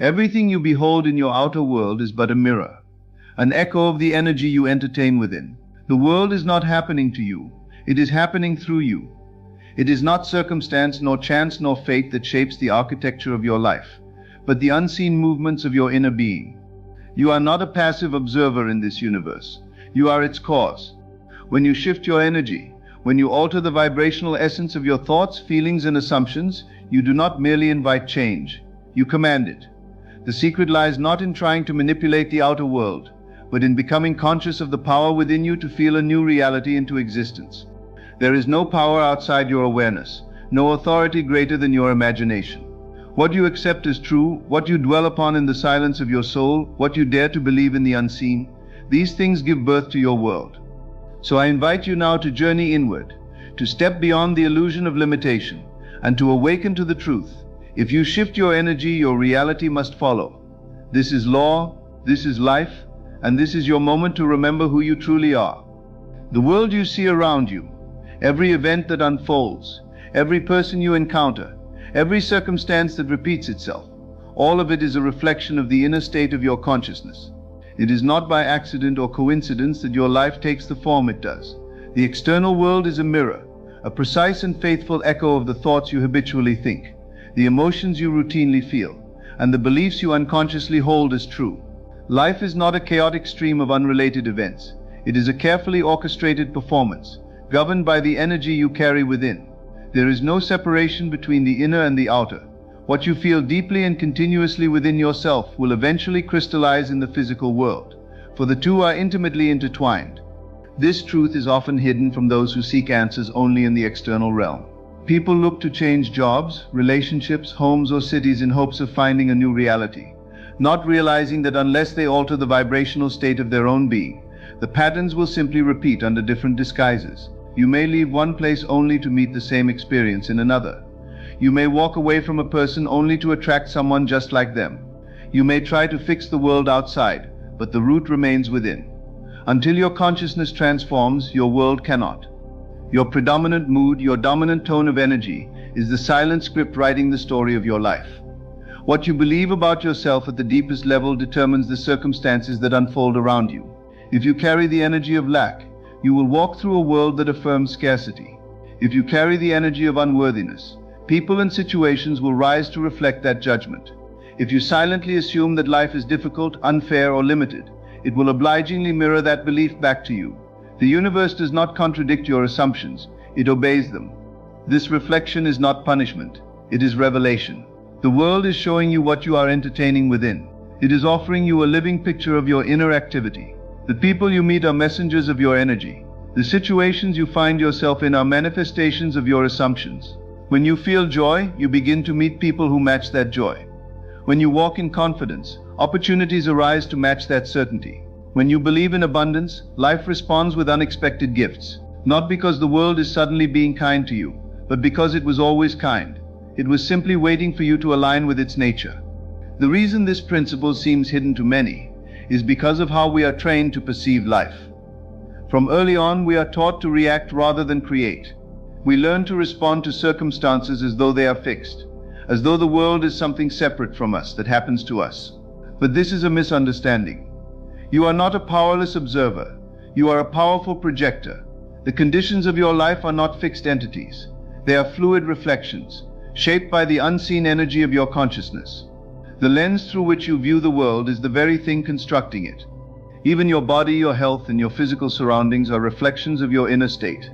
Everything you behold in your outer world is but a mirror, an echo of the energy you entertain within. The world is not happening to you, it is happening through you. It is not circumstance, nor chance, nor fate that shapes the architecture of your life, but the unseen movements of your inner being. You are not a passive observer in this universe. You are its cause. When you shift your energy, when you alter the vibrational essence of your thoughts, feelings, and assumptions, you do not merely invite change, you command it. The secret lies not in trying to manipulate the outer world, but in becoming conscious of the power within you to feel a new reality into existence. There is no power outside your awareness, no authority greater than your imagination. What you accept as true, what you dwell upon in the silence of your soul, what you dare to believe in the unseen, these things give birth to your world. So I invite you now to journey inward, to step beyond the illusion of limitation, and to awaken to the truth. If you shift your energy, your reality must follow. This is law, this is life, and this is your moment to remember who you truly are. The world you see around you, every event that unfolds, every person you encounter, every circumstance that repeats itself, all of it is a reflection of the inner state of your consciousness. It is not by accident or coincidence that your life takes the form it does. The external world is a mirror, a precise and faithful echo of the thoughts you habitually think, the emotions you routinely feel, and the beliefs you unconsciously hold as true. Life is not a chaotic stream of unrelated events. It is a carefully orchestrated performance, governed by the energy you carry within. There is no separation between the inner and the outer. What you feel deeply and continuously within yourself will eventually crystallize in the physical world, for the two are intimately intertwined. This truth is often hidden from those who seek answers only in the external realm. People look to change jobs, relationships, homes, or cities in hopes of finding a new reality, not realizing that unless they alter the vibrational state of their own being, the patterns will simply repeat under different disguises. You may leave one place only to meet the same experience in another. You may walk away from a person only to attract someone just like them. You may try to fix the world outside, but the root remains within. Until your consciousness transforms, your world cannot. Your predominant mood, your dominant tone of energy, is the silent script writing the story of your life. What you believe about yourself at the deepest level determines the circumstances that unfold around you. If you carry the energy of lack, you will walk through a world that affirms scarcity. If you carry the energy of unworthiness, people and situations will rise to reflect that judgment. If you silently assume that life is difficult, unfair, or limited, it will obligingly mirror that belief back to you. The universe does not contradict your assumptions, it obeys them. This reflection is not punishment, it is revelation. The world is showing you what you are entertaining within. It is offering you a living picture of your inner activity. The people you meet are messengers of your energy. The situations you find yourself in are manifestations of your assumptions. When you feel joy, you begin to meet people who match that joy. When you walk in confidence, opportunities arise to match that certainty. When you believe in abundance, life responds with unexpected gifts. Not because the world is suddenly being kind to you, but because it was always kind. It was simply waiting for you to align with its nature. The reason this principle seems hidden to many is because of how we are trained to perceive life. From early on, we are taught to react rather than create. We learn to respond to circumstances as though they are fixed, as though the world is something separate from us that happens to us. But this is a misunderstanding. You are not a powerless observer. You are a powerful projector. The conditions of your life are not fixed entities. They are fluid reflections, shaped by the unseen energy of your consciousness. The lens through which you view the world is the very thing constructing it. Even your body, your health, and your physical surroundings are reflections of your inner state.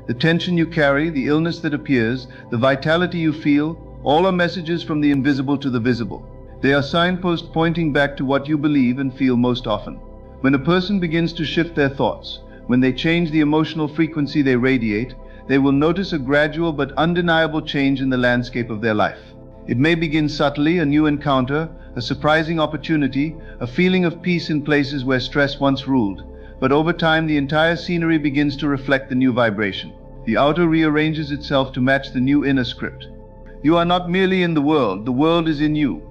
The tension you carry, the illness that appears, the vitality you feel, all are messages from the invisible to the visible. They are signposts pointing back to what you believe and feel most often. When a person begins to shift their thoughts, when they change the emotional frequency they radiate, they will notice a gradual but undeniable change in the landscape of their life. It may begin subtly, a new encounter, a surprising opportunity, a feeling of peace in places where stress once ruled, but over time the entire scenery begins to reflect the new vibration. The outer rearranges itself to match the new inner script. You are not merely in the world is in you.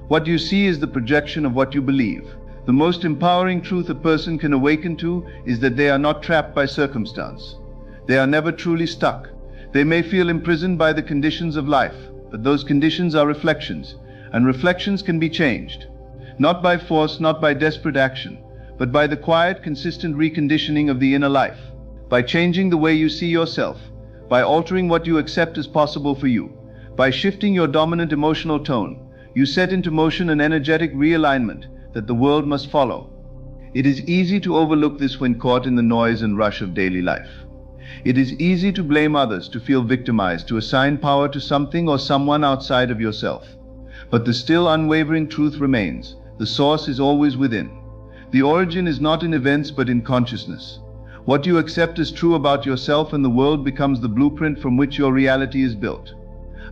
What you see is the projection of what you believe. The most empowering truth a person can awaken to is that they are not trapped by circumstance. They are never truly stuck. They may feel imprisoned by the conditions of life, but those conditions are reflections, and reflections can be changed. Not by force, not by desperate action, but by the quiet, consistent reconditioning of the inner life, by changing the way you see yourself, by altering what you accept as possible for you, by shifting your dominant emotional tone. You set into motion an energetic realignment that the world must follow. It is easy to overlook this when caught in the noise and rush of daily life. It is easy to blame others, to feel victimized, to assign power to something or someone outside of yourself. But the still unwavering truth remains. The source is always within. The origin is not in events but in consciousness. What you accept as true about yourself and the world becomes the blueprint from which your reality is built.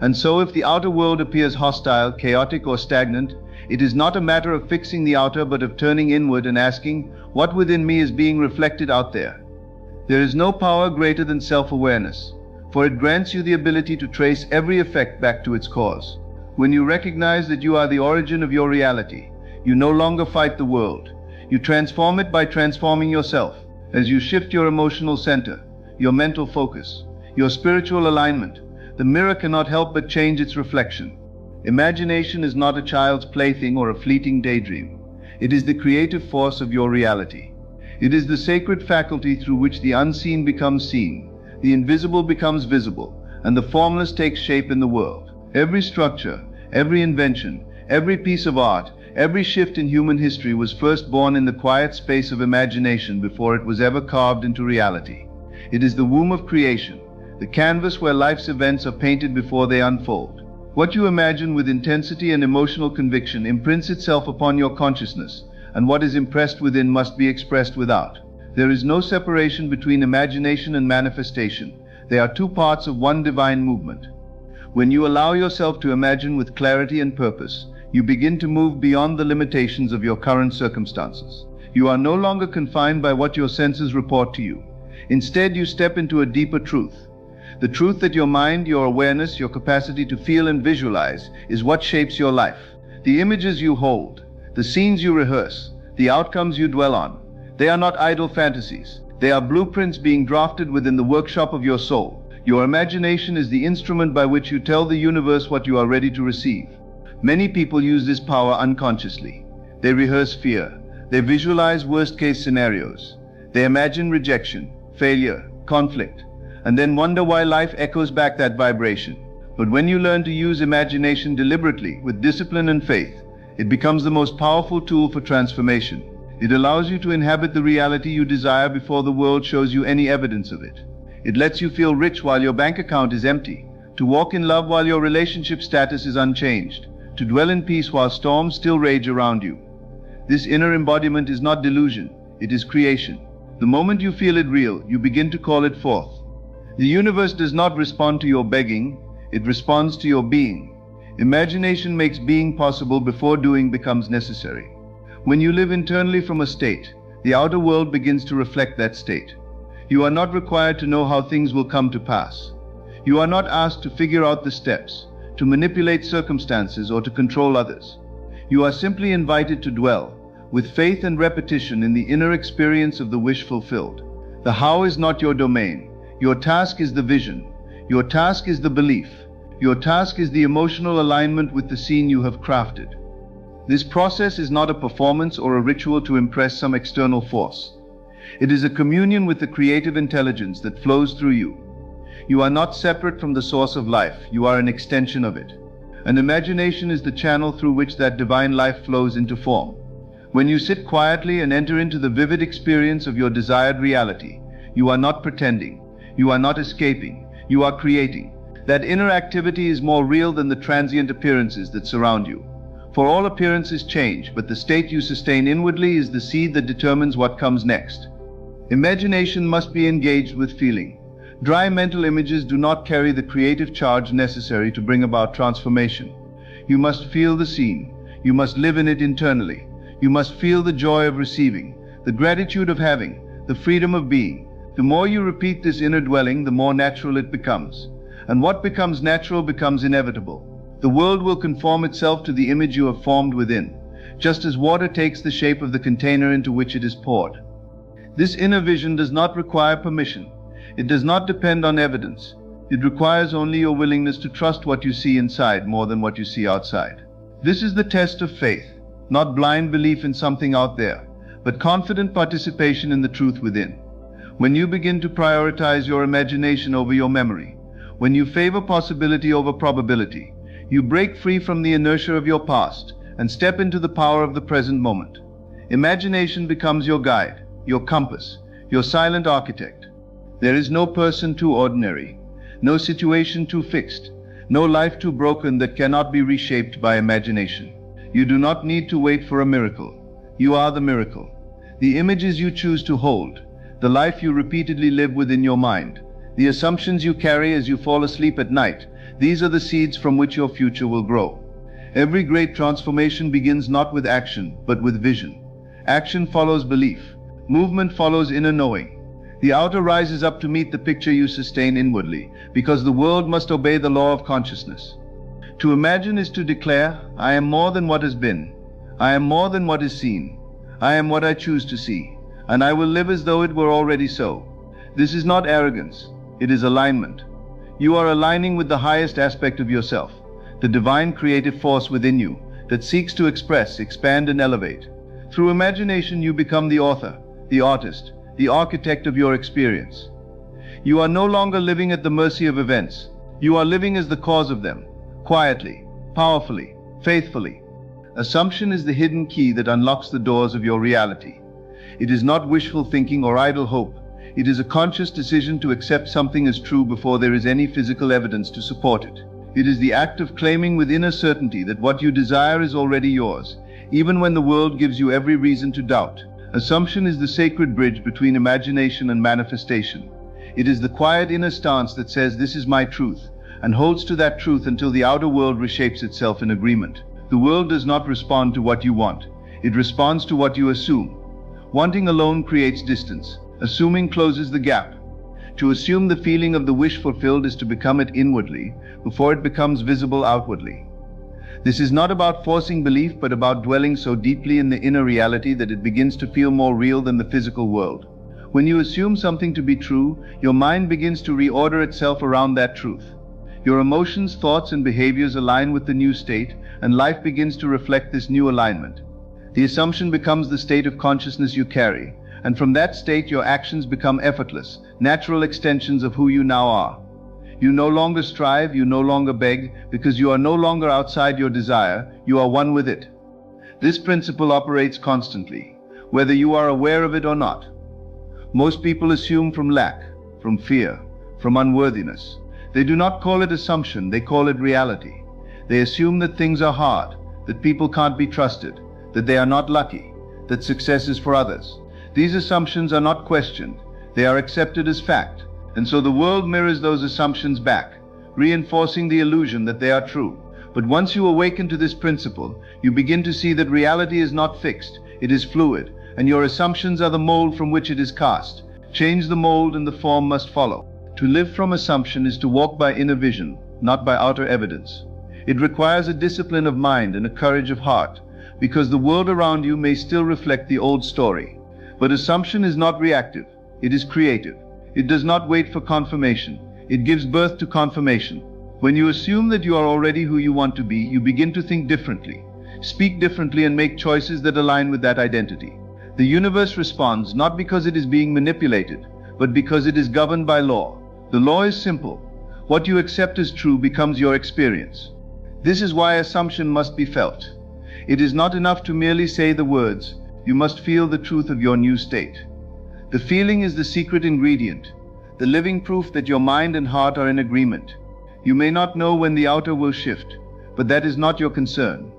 And so if the outer world appears hostile, chaotic, or stagnant, it is not a matter of fixing the outer but of turning inward and asking, what within me is being reflected out there? There is no power greater than self-awareness, for it grants you the ability to trace every effect back to its cause. When you recognize that you are the origin of your reality, you no longer fight the world. You transform it by transforming yourself. As you shift your emotional center, your mental focus, your spiritual alignment, the mirror cannot help but change its reflection. Imagination is not a child's plaything or a fleeting daydream. It is the creative force of your reality. It is the sacred faculty through which the unseen becomes seen, the invisible becomes visible, and the formless takes shape in the world. Every structure, every invention, every piece of art, every shift in human history was first born in the quiet space of imagination before it was ever carved into reality. It is the womb of creation, the canvas where life's events are painted before they unfold. What you imagine with intensity and emotional conviction imprints itself upon your consciousness, and what is impressed within must be expressed without. There is no separation between imagination and manifestation. They are two parts of one divine movement. When you allow yourself to imagine with clarity and purpose, you begin to move beyond the limitations of your current circumstances. You are no longer confined by what your senses report to you. Instead, you step into a deeper truth. The truth that your mind, your awareness, your capacity to feel and visualize is what shapes your life. The images you hold, the scenes you rehearse, the outcomes you dwell on, they are not idle fantasies. They are blueprints being drafted within the workshop of your soul. Your imagination is the instrument by which you tell the universe what you are ready to receive. Many people use this power unconsciously. They rehearse fear. They visualize worst-case scenarios. They imagine rejection, failure, conflict, and then wonder why life echoes back that vibration. But when you learn to use imagination deliberately, with discipline and faith, it becomes the most powerful tool for transformation. It allows you to inhabit the reality you desire before the world shows you any evidence of it. It lets you feel rich while your bank account is empty, to walk in love while your relationship status is unchanged, to dwell in peace while storms still rage around you. This inner embodiment is not delusion, it is creation. The moment you feel it real, you begin to call it forth. The universe does not respond to your begging, it responds to your being. Imagination makes being possible before doing becomes necessary. When you live internally from a state, the outer world begins to reflect that state. You are not required to know how things will come to pass. You are not asked to figure out the steps, to manipulate circumstances, or to control others. You are simply invited to dwell, with faith and repetition, in the inner experience of the wish fulfilled. The how is not your domain. Your task is the vision. Your task is the belief. Your task is the emotional alignment with the scene you have crafted. This process is not a performance or a ritual to impress some external force. It is a communion with the creative intelligence that flows through you. You are not separate from the source of life, you are an extension of it. And imagination is the channel through which that divine life flows into form. When you sit quietly and enter into the vivid experience of your desired reality, you are not pretending. You are not escaping, you are creating. That inner activity is more real than the transient appearances that surround you. For all appearances change, but the state you sustain inwardly is the seed that determines what comes next. Imagination must be engaged with feeling. Dry mental images do not carry the creative charge necessary to bring about transformation. You must feel the scene. You must live in it internally. You must feel the joy of receiving, the gratitude of having, the freedom of being. The more you repeat this inner dwelling, the more natural it becomes. And what becomes natural becomes inevitable. The world will conform itself to the image you have formed within, just as water takes the shape of the container into which it is poured. This inner vision does not require permission. It does not depend on evidence. It requires only your willingness to trust what you see inside more than what you see outside. This is the test of faith, not blind belief in something out there, but confident participation in the truth within. When you begin to prioritize your imagination over your memory, when you favor possibility over probability, you break free from the inertia of your past and step into the power of the present moment. Imagination becomes your guide, your compass, your silent architect. There is no person too ordinary, no situation too fixed, no life too broken that cannot be reshaped by imagination. You do not need to wait for a miracle. You are the miracle. The images you choose to hold, the life you repeatedly live within your mind, the assumptions you carry as you fall asleep at night, these are the seeds from which your future will grow. Every great transformation begins not with action, but with vision. Action follows belief. Movement follows inner knowing. The outer rises up to meet the picture you sustain inwardly, because the world must obey the law of consciousness. To imagine is to declare, I am more than what has been. I am more than what is seen. I am what I choose to see, and I will live as though it were already so. This is not arrogance, it is alignment. You are aligning with the highest aspect of yourself, the divine creative force within you that seeks to express, expand, and elevate. Through imagination you become the author, the artist, the architect of your experience. You are no longer living at the mercy of events. You are living as the cause of them, quietly, powerfully, faithfully. Assumption is the hidden key that unlocks the doors of your reality. It is not wishful thinking or idle hope. It is a conscious decision to accept something as true before there is any physical evidence to support it. It is the act of claiming with inner certainty that what you desire is already yours, even when the world gives you every reason to doubt. Assumption is the sacred bridge between imagination and manifestation. It is the quiet inner stance that says, this is my truth, and holds to that truth until the outer world reshapes itself in agreement. The world does not respond to what you want. It responds to what you assume. Wanting alone creates distance. Assuming closes the gap. To assume the feeling of the wish fulfilled is to become it inwardly, before it becomes visible outwardly. This is not about forcing belief, but about dwelling so deeply in the inner reality that it begins to feel more real than the physical world. When you assume something to be true, your mind begins to reorder itself around that truth. Your emotions, thoughts, and behaviors align with the new state, and life begins to reflect this new alignment. The assumption becomes the state of consciousness you carry, and from that state your actions become effortless, natural extensions of who you now are. You no longer strive, you no longer beg, because you are no longer outside your desire, you are one with it. This principle operates constantly, whether you are aware of it or not. Most people assume from lack, from fear, from unworthiness. They do not call it assumption, they call it reality. They assume that things are hard, that people can't be trusted, that they are not lucky, that success is for others. These assumptions are not questioned, they are accepted as fact, and so the world mirrors those assumptions back, reinforcing the illusion that they are true. But once you awaken to this principle, you begin to see that reality is not fixed, it is fluid, and your assumptions are the mold from which it is cast. Change the mold and the form must follow. To live from assumption is to walk by inner vision, not by outer evidence. It requires a discipline of mind and a courage of heart, because the world around you may still reflect the old story. But assumption is not reactive, it is creative. It does not wait for confirmation, it gives birth to confirmation. When you assume that you are already who you want to be, you begin to think differently, speak differently, and make choices that align with that identity. The universe responds not because it is being manipulated, but because it is governed by law. The law is simple. What you accept as true becomes your experience. This is why assumption must be felt. It is not enough to merely say the words, you must feel the truth of your new state. The feeling is the secret ingredient, the living proof that your mind and heart are in agreement. You may not know when the outer will shift, but that is not your concern.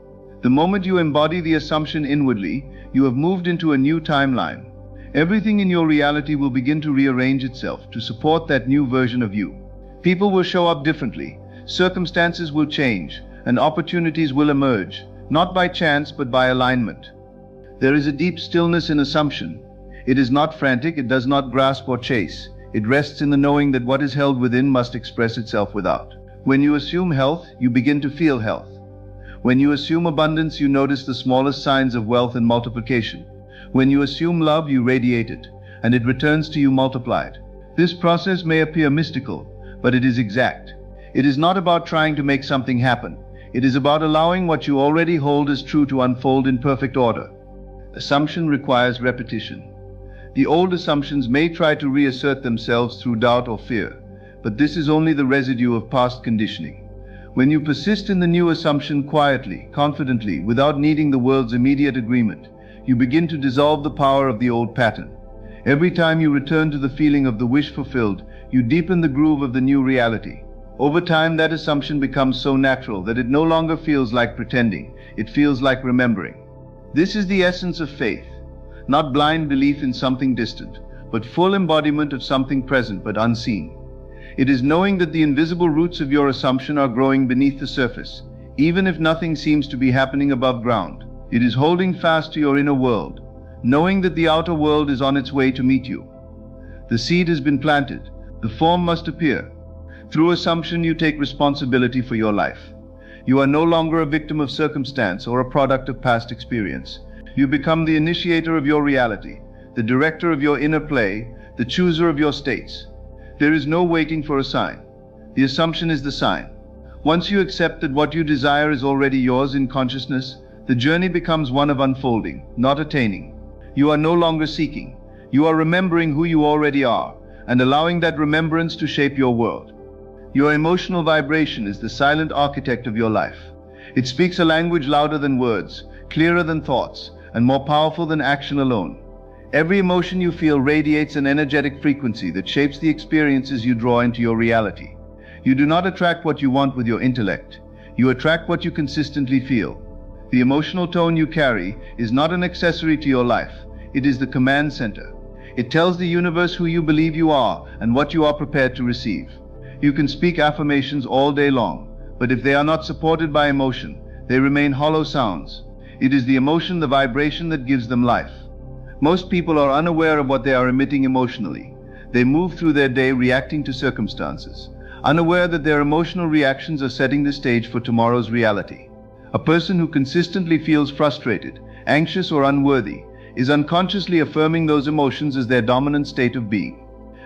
The moment you embody the assumption inwardly, you have moved into a new timeline. Everything in your reality will begin to rearrange itself to support that new version of you. People will show up differently, circumstances will change, and opportunities will emerge, not by chance but by alignment. There is a deep stillness in assumption. It is not frantic, it does not grasp or chase. It rests in the knowing that what is held within must express itself without. When you assume health, you begin to feel health. When you assume abundance, you notice the smallest signs of wealth and multiplication. When you assume love, you radiate it, and it returns to you multiplied. This process may appear mystical, but it is exact. It is not about trying to make something happen. It is about allowing what you already hold as true to unfold in perfect order. Assumption requires repetition. The old assumptions may try to reassert themselves through doubt or fear, but this is only the residue of past conditioning. When you persist in the new assumption quietly, confidently, without needing the world's immediate agreement, you begin to dissolve the power of the old pattern. Every time you return to the feeling of the wish fulfilled, you deepen the groove of the new reality. Over time, that assumption becomes so natural that it no longer feels like pretending, it feels like remembering. This is the essence of faith, not blind belief in something distant, but full embodiment of something present but unseen. It is knowing that the invisible roots of your assumption are growing beneath the surface, even if nothing seems to be happening above ground. It is holding fast to your inner world, knowing that the outer world is on its way to meet you. The seed has been planted, the form must appear. Through assumption, you take responsibility for your life. You are no longer a victim of circumstance or a product of past experience. You become the initiator of your reality, the director of your inner play, the chooser of your states. There is no waiting for a sign. The assumption is the sign. Once you accept that what you desire is already yours in consciousness, the journey becomes one of unfolding, not attaining. You are no longer seeking. You are remembering who you already are, and allowing that remembrance to shape your world. Your emotional vibration is the silent architect of your life. It speaks a language louder than words, clearer than thoughts, and more powerful than action alone. Every emotion you feel radiates an energetic frequency that shapes the experiences you draw into your reality. You do not attract what you want with your intellect. You attract what you consistently feel. The emotional tone you carry is not an accessory to your life. It is the command center. It tells the universe who you believe you are and what you are prepared to receive. You can speak affirmations all day long, but if they are not supported by emotion, they remain hollow sounds. It is the emotion, the vibration, that gives them life. Most people are unaware of what they are emitting emotionally. They move through their day reacting to circumstances, unaware that their emotional reactions are setting the stage for tomorrow's reality. A person who consistently feels frustrated, anxious, or unworthy is unconsciously affirming those emotions as their dominant state of being.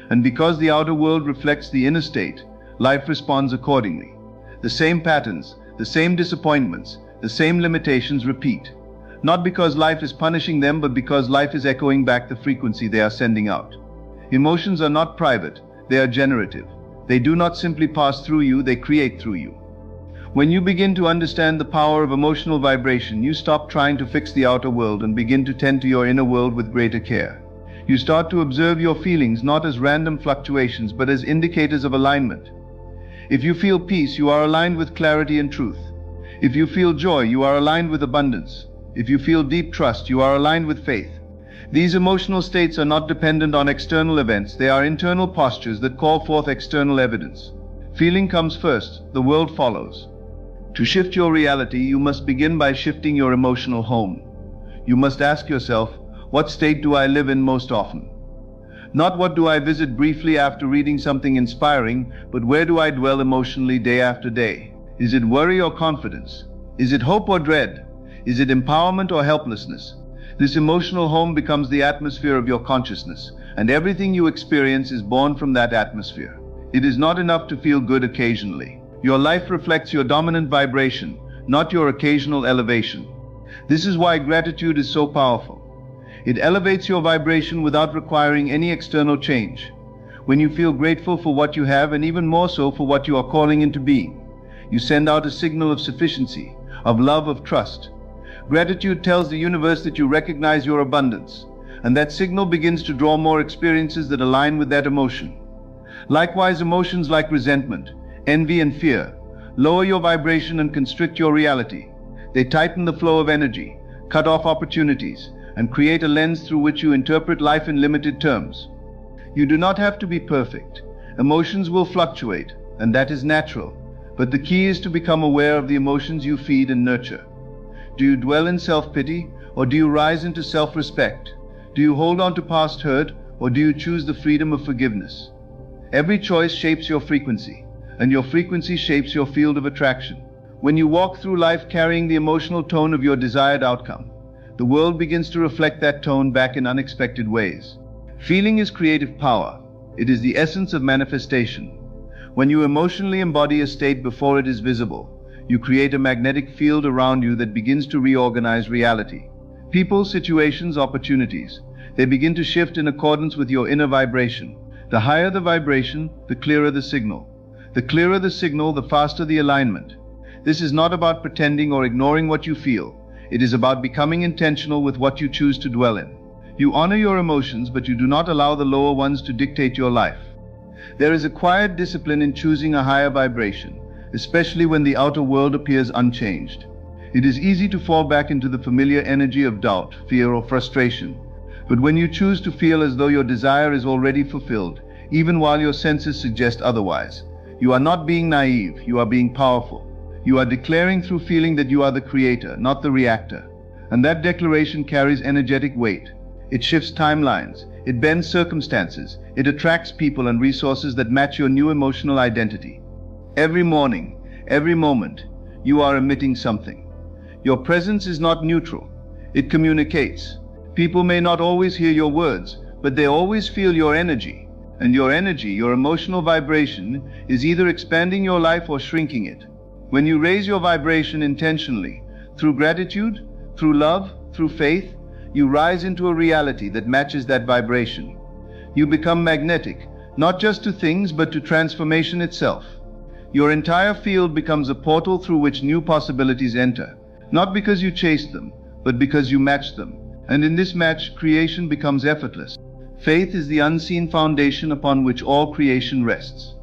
And because the outer world reflects the inner state, life responds accordingly. The same patterns, the same disappointments, the same limitations repeat. Not because life is punishing them, but because life is echoing back the frequency they are sending out. Emotions are not private, they are generative. They do not simply pass through you, they create through you. When you begin to understand the power of emotional vibration, you stop trying to fix the outer world and begin to tend to your inner world with greater care. You start to observe your feelings not as random fluctuations, but as indicators of alignment. If you feel peace, you are aligned with clarity and truth. If you feel joy, you are aligned with abundance. If you feel deep trust, you are aligned with faith. These emotional states are not dependent on external events, they are internal postures that call forth external evidence. Feeling comes first, the world follows. To shift your reality, you must begin by shifting your emotional home. You must ask yourself, what state do I live in most often? Not what do I visit briefly after reading something inspiring, but where do I dwell emotionally day after day? Is it worry or confidence? Is it hope or dread? Is it empowerment or helplessness? This emotional home becomes the atmosphere of your consciousness, and everything you experience is born from that atmosphere. It is not enough to feel good occasionally. Your life reflects your dominant vibration, not your occasional elevation. This is why gratitude is so powerful. It elevates your vibration without requiring any external change. When you feel grateful for what you have, and even more so for what you are calling into being, you send out a signal of sufficiency, of love, of trust. Gratitude tells the universe that you recognize your abundance, and that signal begins to draw more experiences that align with that emotion. Likewise, emotions like resentment, envy, and fear lower your vibration and constrict your reality. They tighten the flow of energy, cut off opportunities, and create a lens through which you interpret life in limited terms. You do not have to be perfect. Emotions will fluctuate, and that is natural. But the key is to become aware of the emotions you feed and nurture. Do you dwell in self-pity, or do you rise into self-respect? Do you hold on to past hurt, or do you choose the freedom of forgiveness? Every choice shapes your frequency, and your frequency shapes your field of attraction. When you walk through life carrying the emotional tone of your desired outcome, the world begins to reflect that tone back in unexpected ways. Feeling is creative power. It is the essence of manifestation. When you emotionally embody a state before it is visible, You create a magnetic field around you that begins to reorganize reality. People, situations, opportunities, they begin to shift in accordance with your inner vibration. The higher the vibration, the clearer the signal. The clearer the signal, the faster the alignment. This is not about pretending or ignoring what you feel. It is about becoming intentional with what you choose to dwell in. You honor your emotions, but you do not allow the lower ones to dictate your life. There is a quiet discipline in choosing a higher vibration, especially when the outer world appears unchanged. It is easy to fall back into the familiar energy of doubt, fear, or frustration. But when you choose to feel as though your desire is already fulfilled, even while your senses suggest otherwise, you are not being naive, you are being powerful. You are declaring through feeling that you are the creator, not the reactor. And that declaration carries energetic weight. It shifts timelines, it bends circumstances, it attracts people and resources that match your new emotional identity. Every morning, every moment, you are emitting something. Your presence is not neutral. It communicates. People may not always hear your words, but they always feel your energy. And your energy, your emotional vibration, is either expanding your life or shrinking it. When you raise your vibration intentionally, through gratitude, through love, through faith, you rise into a reality that matches that vibration. You become magnetic, not just to things, but to transformation itself. Your entire field becomes a portal through which new possibilities enter, not because you chased them, but because you matched them. And in this match, creation becomes effortless. Faith is the unseen foundation upon which all creation rests.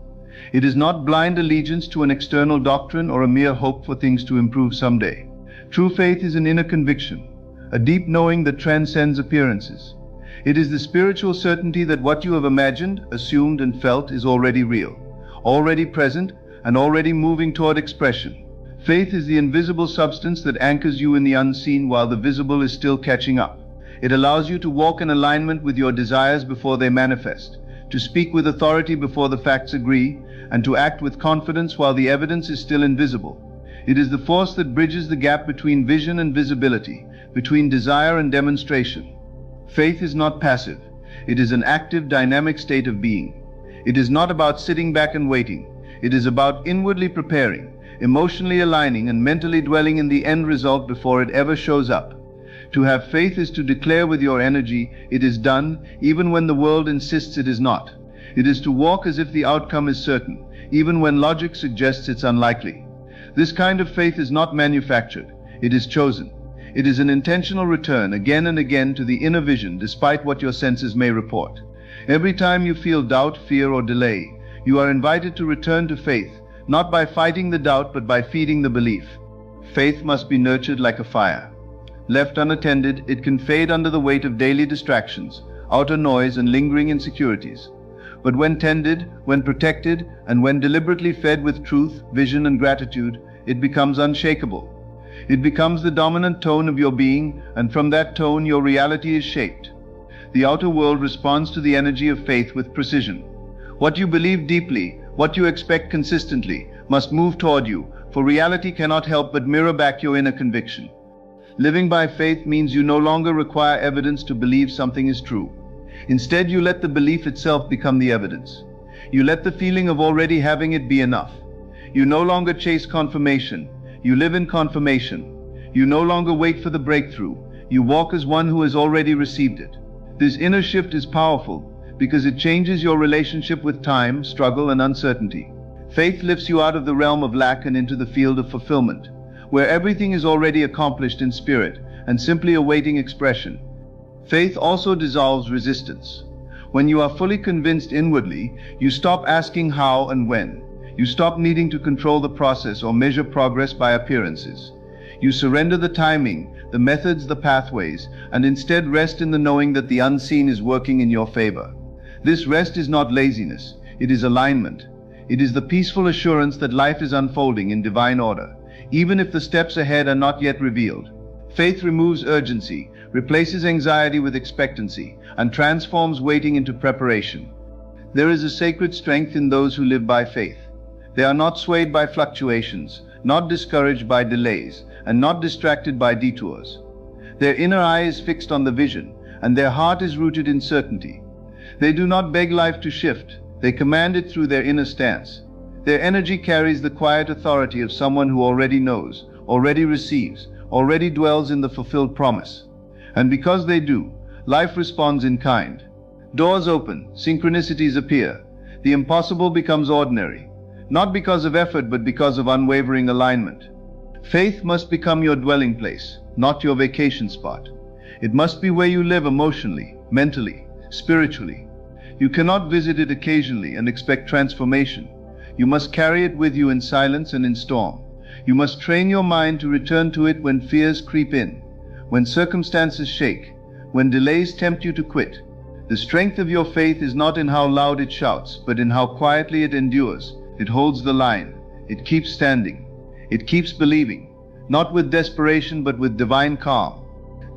It is not blind allegiance to an external doctrine or a mere hope for things to improve someday. True faith is an inner conviction, a deep knowing that transcends appearances. It is the spiritual certainty that what you have imagined, assumed, and felt is already real, already present, and already moving toward expression. Faith is the invisible substance that anchors you in the unseen while the visible is still catching up. It allows you to walk in alignment with your desires before they manifest, to speak with authority before the facts agree, and to act with confidence while the evidence is still invisible. It is the force that bridges the gap between vision and visibility, between desire and demonstration. Faith is not passive. It is an active, dynamic state of being. It is not about sitting back and waiting. It is about inwardly preparing, emotionally aligning, and mentally dwelling in the end result before it ever shows up. To have faith is to declare with your energy, it is done, even when the world insists it is not. It is to walk as if the outcome is certain, even when logic suggests it's unlikely. This kind of faith is not manufactured. It is chosen. It is an intentional return again and again to the inner vision despite what your senses may report. Every time you feel doubt, fear, or delay, you are invited to return to faith, not by fighting the doubt but by feeding the belief. Faith must be nurtured like a fire. Left unattended, it can fade under the weight of daily distractions, outer noise, and lingering insecurities. But when tended, when protected, and when deliberately fed with truth, vision, and gratitude, it becomes unshakable. It becomes the dominant tone of your being, and from that tone your reality is shaped. The outer world responds to the energy of faith with precision. What you believe deeply, what you expect consistently, must move toward you, for reality cannot help but mirror back your inner conviction. Living by faith means you no longer require evidence to believe something is true. Instead, you let the belief itself become the evidence. You let the feeling of already having it be enough. You no longer chase confirmation. You live in confirmation. You no longer wait for the breakthrough. You walk as one who has already received it. This inner shift is powerful because it changes your relationship with time, struggle, and uncertainty. Faith lifts you out of the realm of lack and into the field of fulfillment, where everything is already accomplished in spirit and simply awaiting expression. Faith also dissolves resistance. When you are fully convinced inwardly, you stop asking how and when. You stop needing to control the process or measure progress by appearances. You surrender the timing, the methods, the pathways, and instead rest in the knowing that the unseen is working in your favor. This rest is not laziness, it is alignment. It is the peaceful assurance that life is unfolding in divine order, even if the steps ahead are not yet revealed. Faith removes urgency, replaces anxiety with expectancy, and transforms waiting into preparation. There is a sacred strength in those who live by faith. They are not swayed by fluctuations, not discouraged by delays, and not distracted by detours. Their inner eye is fixed on the vision, and their heart is rooted in certainty. They do not beg life to shift, they command it through their inner stance. Their energy carries the quiet authority of someone who already knows, already receives, already dwells in the fulfilled promise. And because they do, life responds in kind. Doors open, synchronicities appear. The impossible becomes ordinary, not because of effort but because of unwavering alignment. Faith must become your dwelling place, not your vacation spot. It must be where you live emotionally, mentally, spiritually. You cannot visit it occasionally and expect transformation. You must carry it with you in silence and in storm. You must train your mind to return to it when fears creep in, when circumstances shake, when delays tempt you to quit. The strength of your faith is not in how loud it shouts, but in how quietly it endures. It holds the line. It keeps standing. It keeps believing, not with desperation but with divine calm.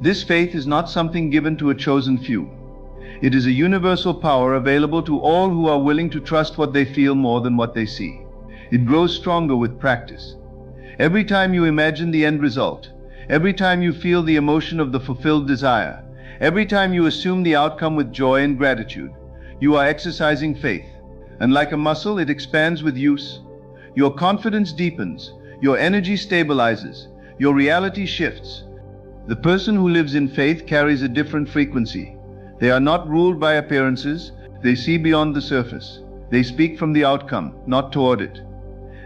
This faith is not something given to a chosen few. It is a universal power available to all who are willing to trust what they feel more than what they see. It grows stronger with practice. Every time you imagine the end result, every time you feel the emotion of the fulfilled desire, every time you assume the outcome with joy and gratitude, you are exercising faith. And like a muscle, it expands with use. Your confidence deepens, your energy stabilizes, your reality shifts. The person who lives in faith carries a different frequency. They are not ruled by appearances, they see beyond the surface. They speak from the outcome, not toward it.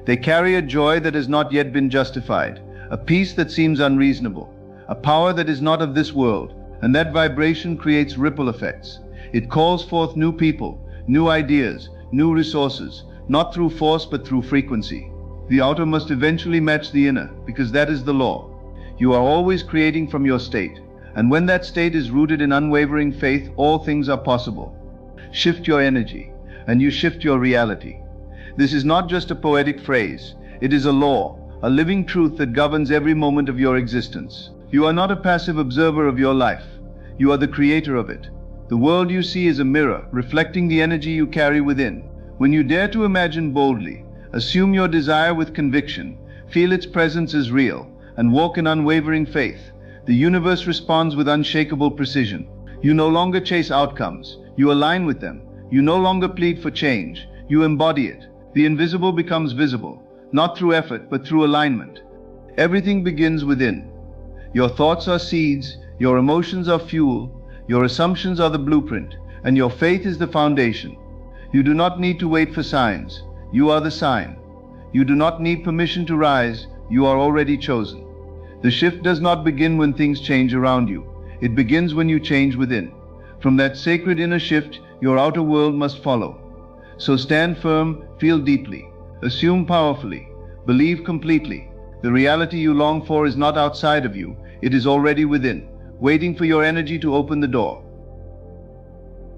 They carry a joy that has not yet been justified, a peace that seems unreasonable, a power that is not of this world, and that vibration creates ripple effects. It calls forth new people, new ideas, new resources, not through force but through frequency. The outer must eventually match the inner, because that is the law. You are always creating from your state, and when that state is rooted in unwavering faith, all things are possible. Shift your energy, and you shift your reality. This is not just a poetic phrase. It is a law, a living truth that governs every moment of your existence. You are not a passive observer of your life. You are the creator of it. The world you see is a mirror, reflecting the energy you carry within. When you dare to imagine boldly, assume your desire with conviction, feel its presence as real, and walk in unwavering faith, the universe responds with unshakable precision. You no longer chase outcomes. You align with them. You no longer plead for change. You embody it. The invisible becomes visible, not through effort, but through alignment. Everything begins within. Your thoughts are seeds, your emotions are fuel, your assumptions are the blueprint, and your faith is the foundation. You do not need to wait for signs. You are the sign. You do not need permission to rise. You are already chosen. The shift does not begin when things change around you. It begins when you change within. From that sacred inner shift, your outer world must follow. So stand firm, feel deeply, assume powerfully, believe completely. The reality you long for is not outside of you, it is already within, waiting for your energy to open the door.